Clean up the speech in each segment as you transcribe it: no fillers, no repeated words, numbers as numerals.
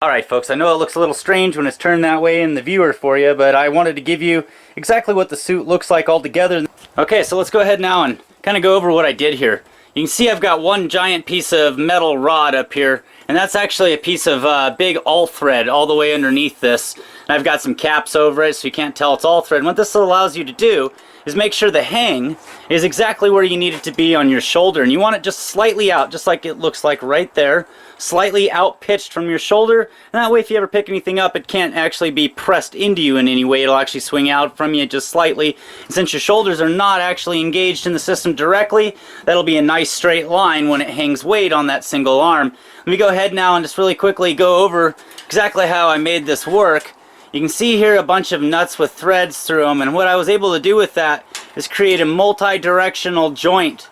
Alright folks, I know it looks a little strange when it's turned that way in the viewer for you, but I wanted to give you exactly what the suit looks like all together. Okay, so let's go ahead now and kind of go over what I did here. You can see I've got one giant piece of metal rod up here, and that's actually a piece of big all thread all the way underneath this. And I've got some caps over it so you can't tell it's all thread. And what this allows you to do is make sure the hang is exactly where you need it to be on your shoulder. And you want it just slightly out, just like it looks like right there. Slightly out pitched from your shoulder. And that way if you ever pick anything up, it can't actually be pressed into you in any way. It'll actually swing out from you just slightly. And since your shoulders are not actually engaged in the system directly, that'll be a nice straight line when it hangs weight on that single arm. Let me go ahead now and just really quickly go over exactly how I made this work. You can see here a bunch of nuts with threads through them, and what I was able to do with that is create a multi-directional joint.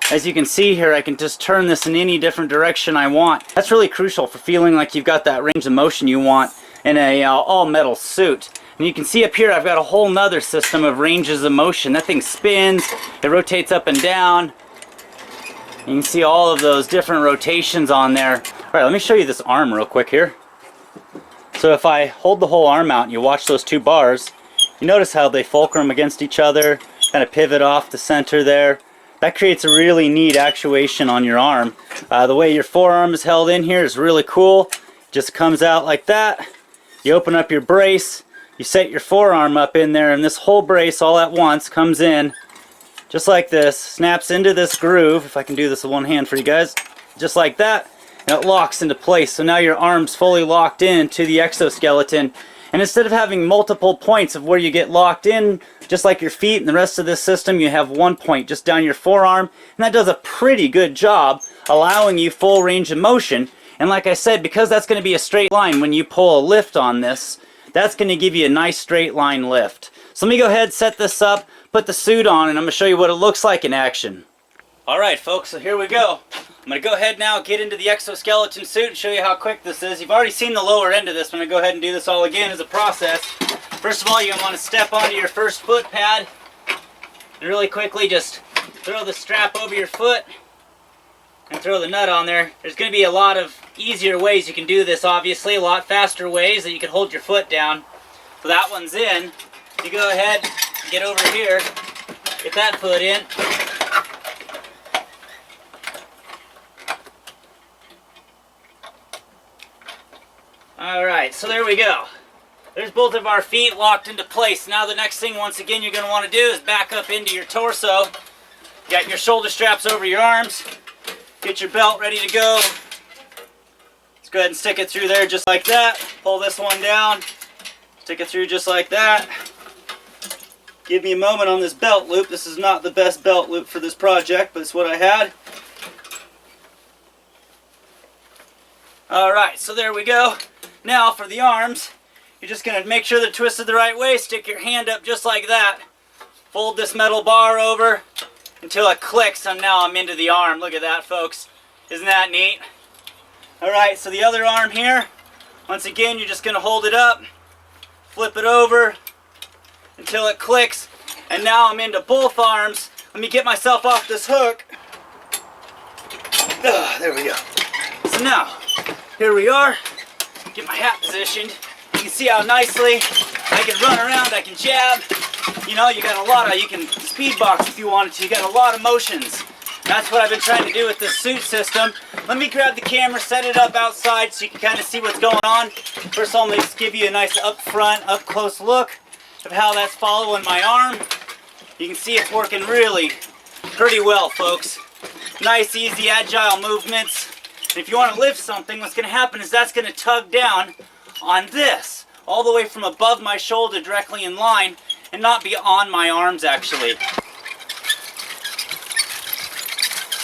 As you can see here, I can just turn this in any different direction I want. That's really crucial for feeling like you've got that range of motion you want in a all-metal suit. And you can see up here I've got a whole nother system of ranges of motion. That thing spins, it rotates up and down. You can see all of those different rotations on there. Alright, let me show you this arm real quick here. So if I hold the whole arm out and you watch those two bars, you notice how they fulcrum against each other, kind of pivot off the center there. That creates a really neat actuation on your arm. The way your forearm is held in here is really cool. It just comes out like that. You open up your brace, you set your forearm up in there, and this whole brace all at once comes in just like this, snaps into this groove. If I can do this with one hand for you guys, just like that. And it locks into place, so now your arm's fully locked in to the exoskeleton. And instead of having multiple points of where you get locked in, just like your feet and the rest of this system, you have one point just down your forearm. And that does a pretty good job allowing you full range of motion. And like I said, because that's going to be a straight line when you pull a lift on this, that's going to give you a nice straight line lift. So let me go ahead, set this up, put the suit on, and I'm going to show you what it looks like in action. Alright folks, so here we go. I'm going to go ahead now, get into the exoskeleton suit and show you how quick this is. You've already seen the lower end of this. I'm going to go ahead and do this all again as a process. First of all, you're going to want to step onto your first foot pad and really quickly just throw the strap over your foot and throw the nut on there. There's going to be a lot of easier ways you can do this, obviously, a lot faster ways that you can hold your foot down. So that one's in. You go ahead, get over here, get that foot in. Alright, so there we go. There's both of our feet locked into place. Now the next thing, once again, you're going to want to do is back up into your torso. You got your shoulder straps over your arms. Get your belt ready to go. Let's go ahead and stick it through there just like that. Pull this one down. Stick it through just like that. Give me a moment on this belt loop. This is not the best belt loop for this project, but it's what I had. Alright, so there we go. Now for the arms, you're just going to make sure they're twisted the right way. Stick your hand up just like that. Fold this metal bar over until it clicks, and now I'm into the arm. Look at that, folks. Isn't that neat? Alright, so the other arm here, once again, you're just going to hold it up, flip it over until it clicks, and now I'm into both arms. Let me get myself off this hook. There we go. So now, here we are. Get my hat positioned. You can see how nicely I can run around, I can jab. You know, you got a lot of, you can speed box if you wanted to. You got a lot of motions. That's what I've been trying to do with this suit system. Let me grab the camera, set it up outside so you can kind of see what's going on. First of all, let me just give you a nice up front, up close look of how that's following my arm. You can see it's working really pretty well, folks. Nice, easy, agile movements. And if you want to lift something, what's going to happen is that's going to tug down on this, all the way from above my shoulder directly in line, and not be on my arms actually.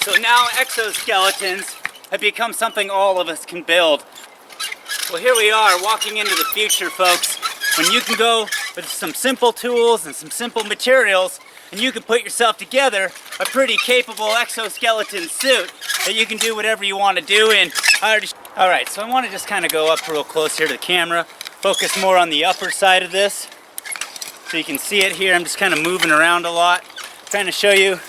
So now exoskeletons have become something all of us can build. Well, here we are walking into the future, folks, when you can go with some simple tools and some simple materials, and you can put yourself together a pretty capable exoskeleton suit that you can do whatever you want to do in. Alright, so I want to just kind of go up real close here to the camera, focus more on the upper side of this, so you can see it here. I'm just kind of moving around a lot, trying to show you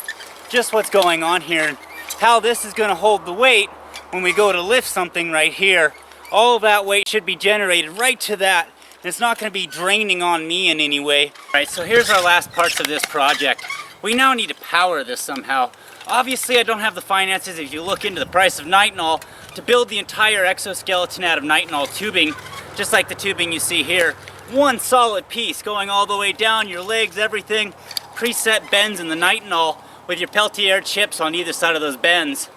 just what's going on here, and how this is going to hold the weight when we go to lift something right here all of that weight should be generated right to that. And it's not going to be draining on me in any way. All right, so here's our last parts of this project. We now need to power this somehow. Obviously, I don't have the finances, if you look into the price of nitinol, to build the entire exoskeleton out of nitinol tubing, just like the tubing you see here. One solid piece going all the way down, your legs, everything. Preset bends in the nitinol with your Peltier chips on either side of those bends.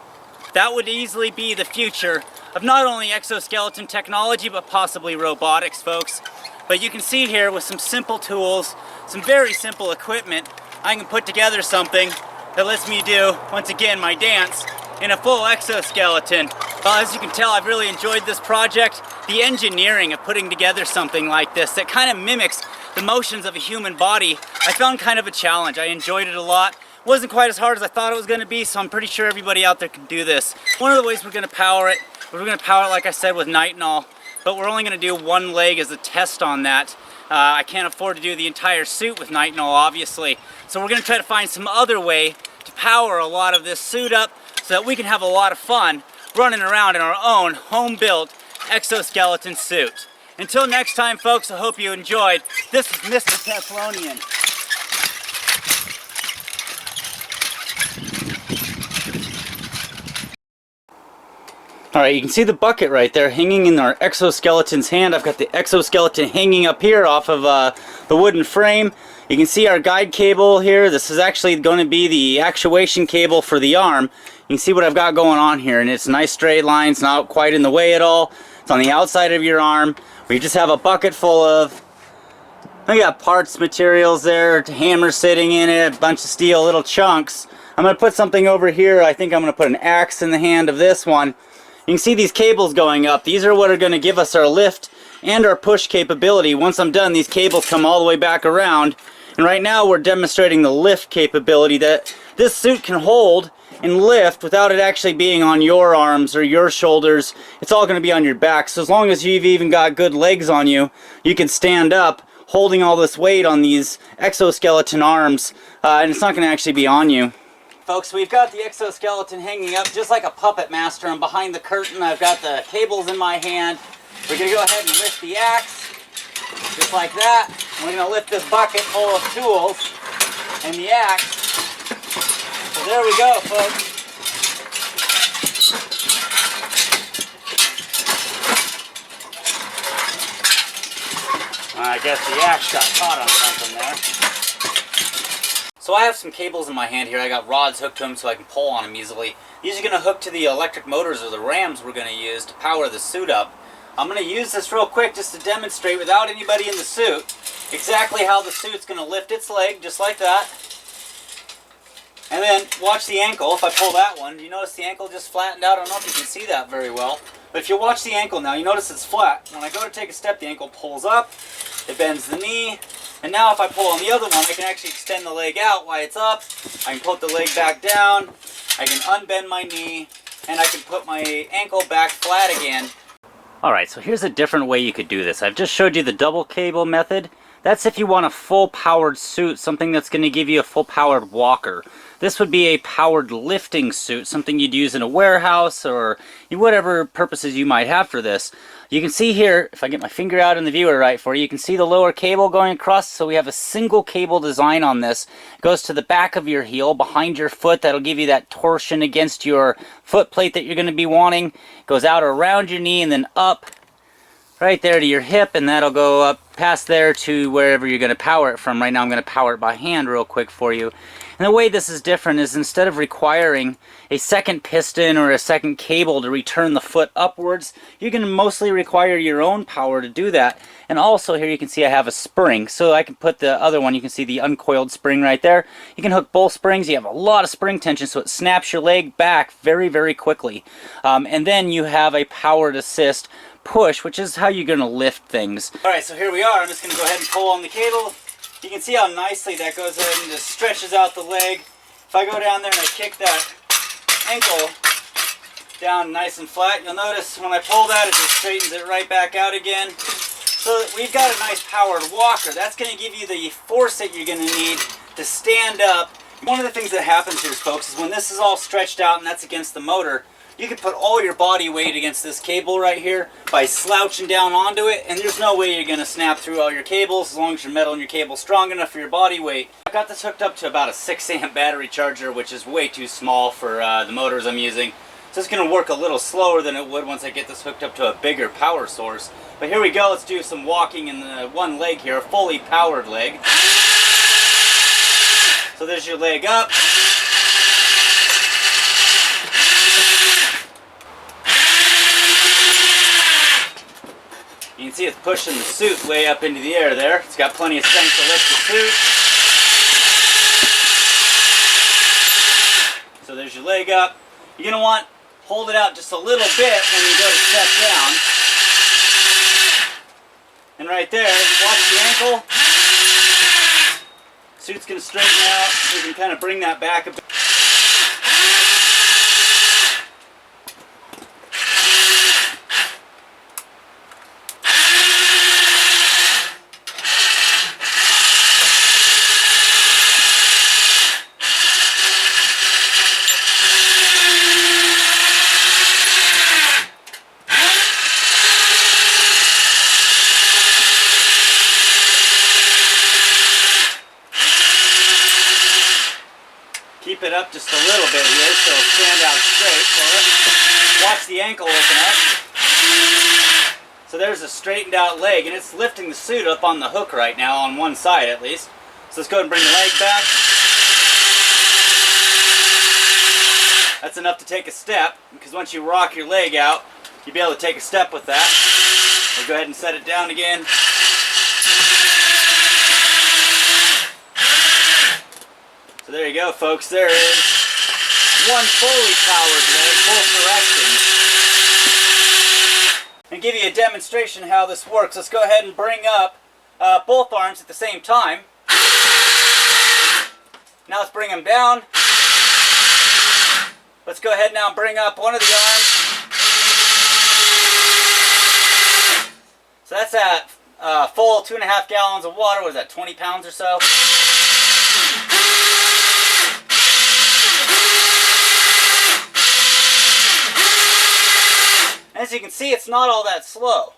That would easily be the future of not only exoskeleton technology, but possibly robotics, folks. But you can see here with some simple tools, some very simple equipment, I can put together something that lets me do, once again, my dance in a full exoskeleton. Well, as you can tell, I've really enjoyed this project. The engineering of putting together something like this that kind of mimics the motions of a human body, I found kind of a challenge. I enjoyed it a lot. It wasn't quite as hard as I thought it was going to be, so I'm pretty sure everybody out there can do this. One of the ways we're going to power it, like I said, with nitinol, but we're only going to do one leg as a test on that. I can't afford to do the entire suit with nitinol, obviously. So we're going to try to find some other way to power a lot of this suit up so that we can have a lot of fun running around in our own home-built exoskeleton suit. Until next time, folks, I hope you enjoyed. This is Mr. Teflonian. Alright, you can see the bucket right there hanging in our exoskeleton's hand. I've got the exoskeleton hanging up here off of the wooden frame. You can see our guide cable here. This is actually going to be the actuation cable for the arm. You can see what I've got going on here, and it's a nice straight line. It's not quite in the way at all. It's on the outside of your arm. We just have a bucket full of, I got parts, materials there, hammers sitting in it, a bunch of steel, little chunks. I'm going to put something over here. I think I'm going to put an axe in the hand of this one. You can see these cables going up. These are what are going to give us our lift and our push capability. Once I'm done, these cables come all the way back around. And right now we're demonstrating the lift capability that this suit can hold and lift without it actually being on your arms or your shoulders. It's all going to be on your back. So as long as you've even got good legs on you, you can stand up holding all this weight on these exoskeleton arms, and it's not going to actually be on you. Folks, we've got the exoskeleton hanging up just like a puppet master, and behind the curtain I've got the cables in my hand. We're going to go ahead and lift the axe, just like that. And we're going to lift this bucket full of tools and the axe. So there we go, folks. I guess the axe got caught on something there. So I have some cables in my hand here. I got rods hooked to them so I can pull on them easily. These are going to hook to the electric motors or the rams we're going to use to power the suit up. I'm going to use this real quick just to demonstrate without anybody in the suit exactly how the suit's going to lift its leg, just like that. And then watch the ankle. If I pull that one, you notice the ankle just flattened out. I don't know if you can see that very well. But if you watch the ankle now, you notice it's flat. When I go to take a step, the ankle pulls up, it bends the knee. And now if I pull on the other one, I can actually extend the leg out while it's up. I can put the leg back down. I can unbend my knee. And I can put my ankle back flat again. Alright, so here's a different way you could do this. I've just showed you the double cable method. That's if you want a full powered suit, something that's going to give you a full powered walker. This would be a powered lifting suit, something you'd use in a warehouse or whatever purposes you might have for this. You can see here, if I get my finger out in the viewer right for you, you can see the lower cable going across. So we have a single cable design on this. It goes to the back of your heel, behind your foot. That'll give you that torsion against your foot plate that you're going to be wanting. It goes out around your knee and then up right there to your hip, and that'll go up past there to wherever you're going to power it from. Right now I'm going to power it by hand real quick for you. And the way this is different is instead of requiring a second piston or a second cable to return the foot upwards, you can mostly require your own power to do that. And also here you can see I have a spring, so I can put the other one, you can see the uncoiled spring right there. You can hook both springs. You have a lot of spring tension, so it snaps your leg back very, very quickly. And then you have a powered assist push, which is how you're going to lift things. Alright, so here we are. I'm just going to go ahead and pull on the cable. You can see how nicely that goes ahead and just stretches out the leg. If I go down there and I kick that ankle down nice and flat, you'll notice when I pull that, it just straightens it right back out again. So we've got a nice powered walker. That's going to give you the force that you're going to need to stand up. One of the things that happens here, folks, is when this is all stretched out and that's against the motor, you can put all your body weight against this cable right here by slouching down onto it, and there's no way you're going to snap through all your cables as long as your metal and your cable is strong enough for your body weight. I got this hooked up to about a 6-amp battery charger, which is way too small for the motors I'm using. So it's going to work a little slower than it would once I get this hooked up to a bigger power source. But here we go, let's do some walking in the one leg here, a fully powered leg. So there's your leg up. You can see it's pushing the suit way up into the air there. It's got plenty of strength to lift the suit. So there's your leg up. You're going to want to hold it out just a little bit when you go to step down. And right there, watch the ankle. Suit's going to straighten out. You can kind of bring that back a bit. Keep it up just a little bit here so it'll stand out straight for us. Watch the ankle open up. So there's a straightened out leg, and it's lifting the suit up on the hook right now, on one side at least. So let's go ahead and bring the leg back. That's enough to take a step, because once you rock your leg out, you'll be able to take a step with that. We'll go ahead and set it down again. So there you go, folks. There is one fully powered leg, both directions. And give you a demonstration how this works. Let's go ahead and bring up both arms at the same time. Now let's bring them down. Let's go ahead now and bring up one of the arms. So that's at full 2.5 gallons of water. What is that, 20 pounds or so? As you can see, it's not all that slow.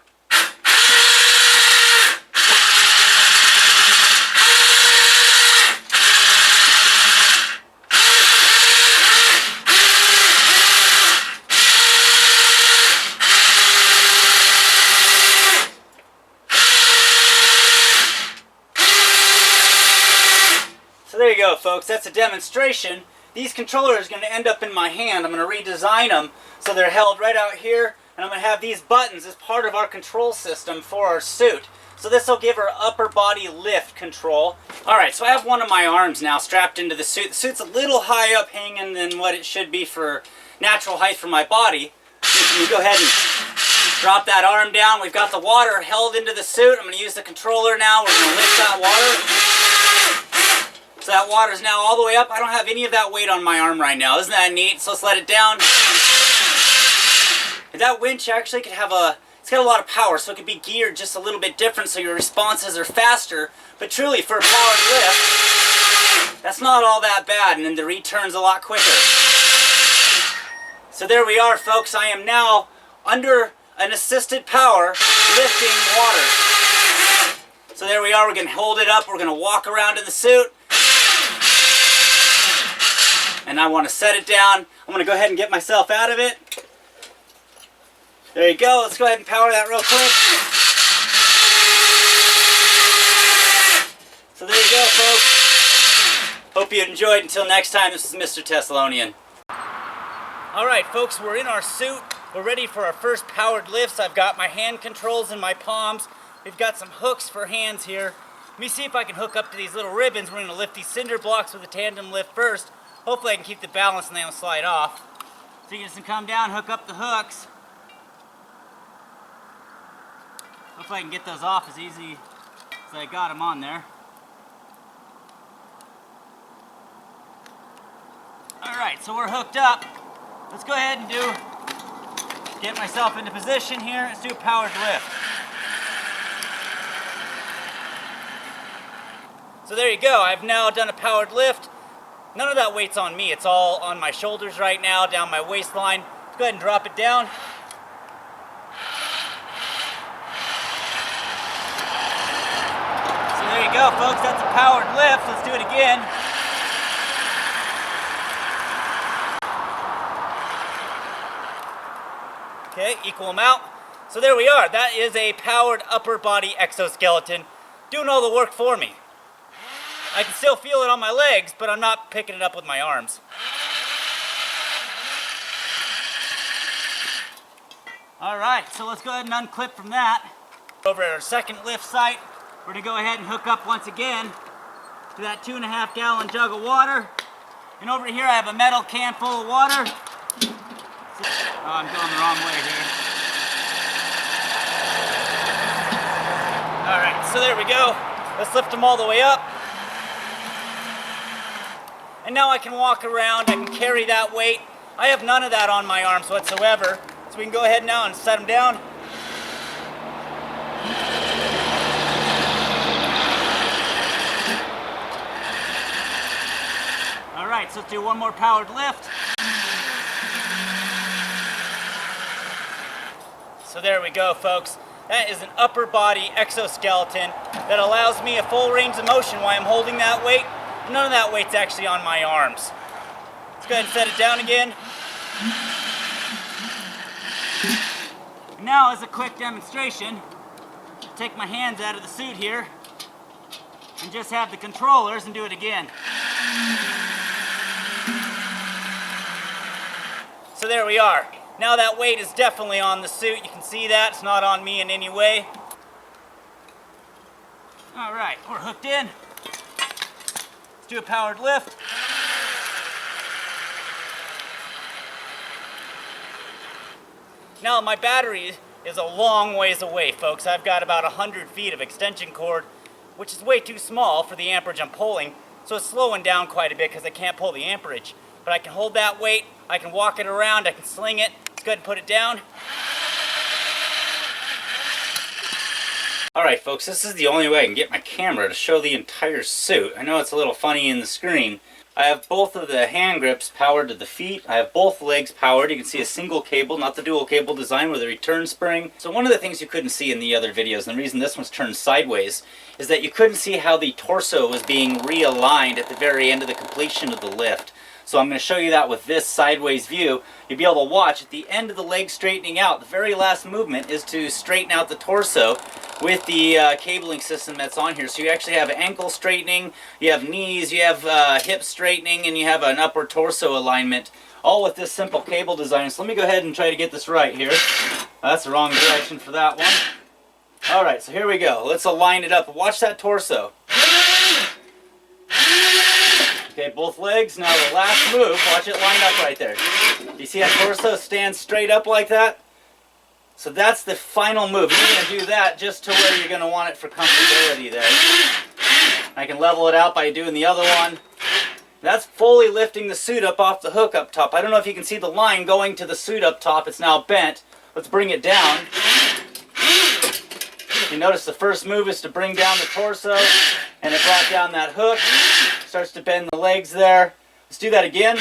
So there you go, folks. That's a demonstration. These controllers are going to end up in my hand. I'm going to redesign them so they're held right out here. And I'm going to have these buttons as part of our control system for our suit. So this will give our upper body lift control. Alright, so I have one of my arms now strapped into the suit. The suit's a little high up hanging than what it should be for natural height for my body. You can go ahead and drop that arm down. We've got the water held into the suit. I'm going to use the controller now. We're going to lift that water. So that water's now all the way up. I don't have any of that weight on my arm right now. Isn't that neat? So let's let it down. That winch actually could have it's got a lot of power, so it could be geared just a little bit different so your responses are faster. But truly, for a powered lift, that's not all that bad, and then the return's a lot quicker. So there we are, folks. I am now under an assisted power lifting water. So there we are. We're going to hold it up. We're going to walk around in the suit. And I want to set it down. I'm going to go ahead and get myself out of it. There you go. Let's go ahead and power that real quick. So there you go, folks. Hope you enjoyed. Until next time, this is Mr. Thessalonian. Alright, folks, we're in our suit. We're ready for our first powered lifts. I've got my hand controls in my palms. We've got some hooks for hands here. Let me see if I can hook up to these little ribbons. We're going to lift these cinder blocks with a tandem lift first. Hopefully I can keep the balance and they don't slide off. So you just come down, hook up the hooks. Hopefully I can get those off as easy as I got them on there. Alright, so we're hooked up. Let's go ahead and get myself into position here. Let's do a powered lift. So there you go. I've now done a powered lift. None of that weight's on me. It's all on my shoulders right now, down my waistline. go ahead and drop it down. So there you go, folks. That's a powered lift. Let's do it again. Okay, equal amount. So there we are. That is a powered upper body exoskeleton doing all the work for me. I can still feel it on my legs, but I'm not picking it up with my arms. Alright, so let's go ahead and unclip from that. Over at our second lift site, we're going to go ahead and hook up once again to that 2.5 gallon jug of water. And over here I have a metal can full of water. Oh, I'm going the wrong way here. Alright, so there we go. Let's lift them all the way up. And now I can walk around, I can carry that weight. I have none of that on my arms whatsoever. So we can go ahead now and set them down. Alright, so let's do one more powered lift. So there we go, folks. That is an upper body exoskeleton that allows me a full range of motion while I'm holding that weight. None of that weight's actually on my arms. Let's go ahead and set it down again. Now, as a quick demonstration, take my hands out of the suit here and just have the controllers and do it again. So there we are. Now that weight is definitely on the suit. You can see that. It's not on me in any way. Alright, we're hooked in. Let's do a powered lift. Now my battery is a long ways away, folks. I've got about 100 feet of extension cord, which is way too small for the amperage I'm pulling. So it's slowing down quite a bit because I can't pull the amperage. But I can hold that weight, I can walk it around, I can sling it. Let's go ahead and put it down. Alright folks, this is the only way I can get my camera to show the entire suit. I know it's a little funny in the screen. I have both of the hand grips powered to the feet. I have both legs powered. You can see a single cable, not the dual cable design with a return spring. So one of the things you couldn't see in the other videos, and the reason this one's turned sideways, is that you couldn't see how the torso was being realigned at the very end of the completion of the lift. So I'm going to show you that with this sideways view. You'll be able to watch at the end of the leg straightening out. The very last movement is to straighten out the torso with the cabling system that's on here. So you actually have ankle straightening, you have knees, you have hip straightening, and you have an upward torso alignment, all with this simple cable design. So let me go ahead and try to get this right here. That's the wrong direction for that one. Alright, so here we go. Let's align it up. Watch that torso. Okay, both legs. Now the last move, watch it line up right there. You see that torso stand straight up like that? So that's the final move. You're going to do that just to where you're going to want it for comfortability there. I can level it out by doing the other one. That's fully lifting the suit up off the hook up top. I don't know if you can see the line going to the suit up top. It's now bent. Let's bring it down. You notice the first move is to bring down the torso, and it brought down that hook. Starts to bend the legs there. Let's do that again.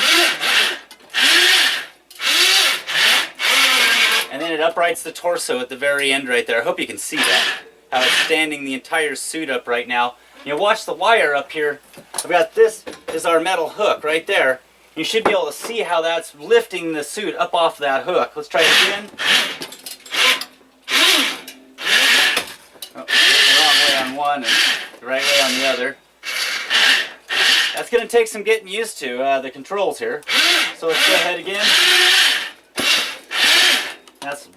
And then it uprights the torso at the very end right there. I hope you can see that, how it's standing the entire suit up right now. You watch the wire up here. I've got this is our metal hook right there. You should be able to see how that's lifting the suit up off that hook. Let's try it again. Oh, the wrong way on one and the right way on the other. That's going to take some getting used to, the controls here. So let's go ahead again.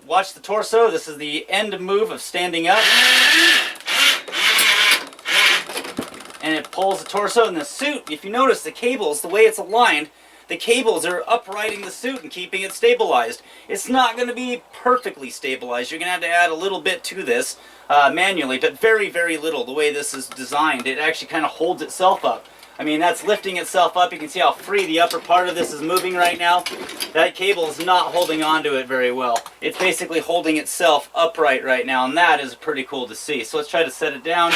Watch the torso. This is the end move of standing up. And it pulls the torso in the suit. If you notice the cables, the way it's aligned, the cables are uprighting the suit and keeping it stabilized. It's not going to be perfectly stabilized. You're going to have to add a little bit to this manually, but very, very little. The way this is designed, it actually kind of holds itself up. I mean, that's lifting itself up. You can see how free the upper part of this is moving right now. That cable is not holding onto it very well. It's basically holding itself upright right now, and that is pretty cool to see. So let's try to set it down.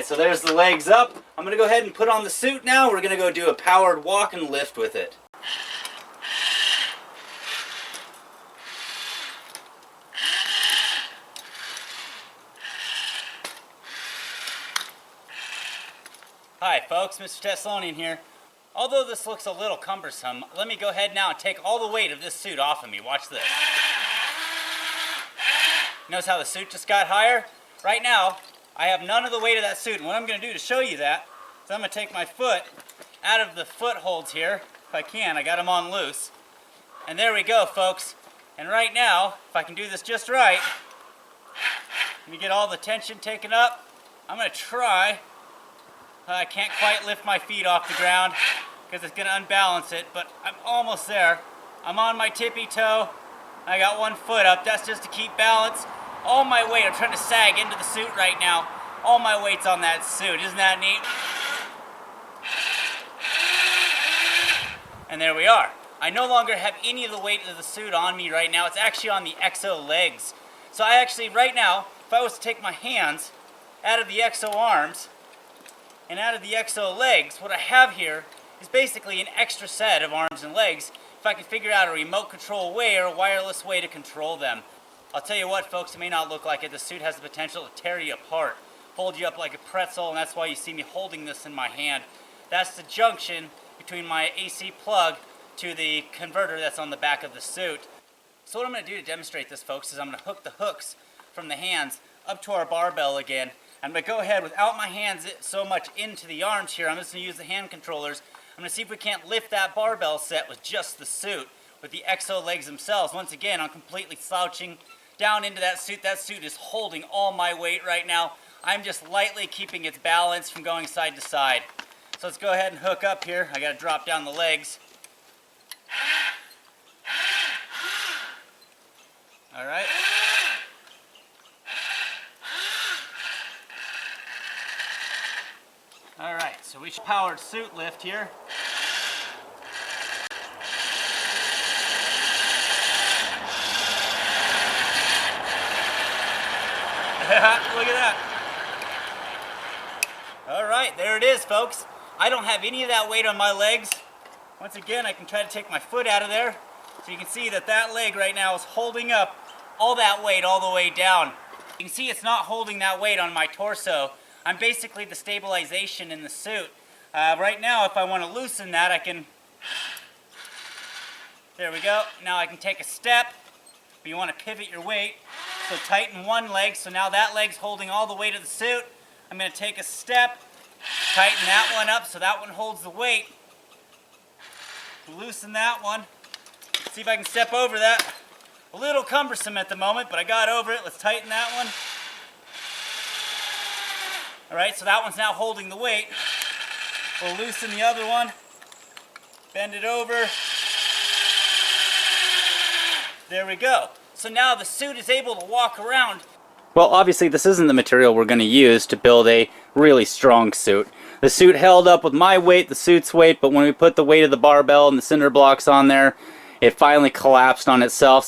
so there's the legs up. I'm going to go ahead and put on the suit now. We're going to go do a powered walk and lift with it. Hi folks, Mr. Thessalonian here. Although this looks a little cumbersome, let me go ahead now and take all the weight of this suit off of me. Watch this. Notice how the suit just got higher? Right now, I have none of the weight of that suit, and what I'm going to do to show you that is I'm going to take my foot out of the footholds here, if I can. I got them on loose. And there we go, folks. And right now, if I can do this just right, let me get all the tension taken up. I'm going to try. I can't quite lift my feet off the ground because it's going to unbalance it, but I'm almost there. I'm on my tippy toe. I got one foot up. That's just to keep balance. All my weight, I'm trying to sag into the suit right now. All my weight's on that suit. Isn't that neat? And there we are. I no longer have any of the weight of the suit on me right now. It's actually on the Exo legs. So I actually, right now, if I was to take my hands out of the Exo arms and out of the Exo legs, what I have here is basically an extra set of arms and legs if I can figure out a remote control way or a wireless way to control them. I'll tell you what, folks, it may not look like it. The suit has the potential to tear you apart, fold you up like a pretzel, and that's why you see me holding this in my hand. That's the junction between my AC plug to the converter that's on the back of the suit. So what I'm going to do to demonstrate this, folks, is I'm going to hook the hooks from the hands up to our barbell again. I'm going to go ahead without my hands so much into the arms here. I'm just going to use the hand controllers. I'm going to see if we can't lift that barbell set with just the suit, with the Exo legs themselves. Once again, I'm completely slouching down into that suit. That suit is holding all my weight right now. I'm just lightly keeping its balance from going side to side. So let's go ahead and hook up here. I got to drop down the legs. All right. All right, so we should powered suit lift here. Look at that. All right, there it is, folks. I don't have any of that weight on my legs. Once again, I can try to take my foot out of there. So you can see that that leg right now is holding up all that weight all the way down. You can see it's not holding that weight on my torso. I'm basically the stabilization in the suit. Right now, if I want to loosen that, I can... There we go. Now I can take a step. But you want to pivot your weight. So tighten one leg. So now that leg's holding all the weight of the suit. I'm going to take a step. Tighten that one up so that one holds the weight. Loosen that one. See if I can step over that. A little cumbersome at the moment, but I got over it. Let's tighten that one. Alright, so that one's now holding the weight. We'll loosen the other one. Bend it over. There we go. So now the suit is able to walk around. Well, obviously this isn't the material we're going to use to build a really strong suit. The suit held up with my weight, the suit's weight, but when we put the weight of the barbell and the cinder blocks on there, it finally collapsed on itself.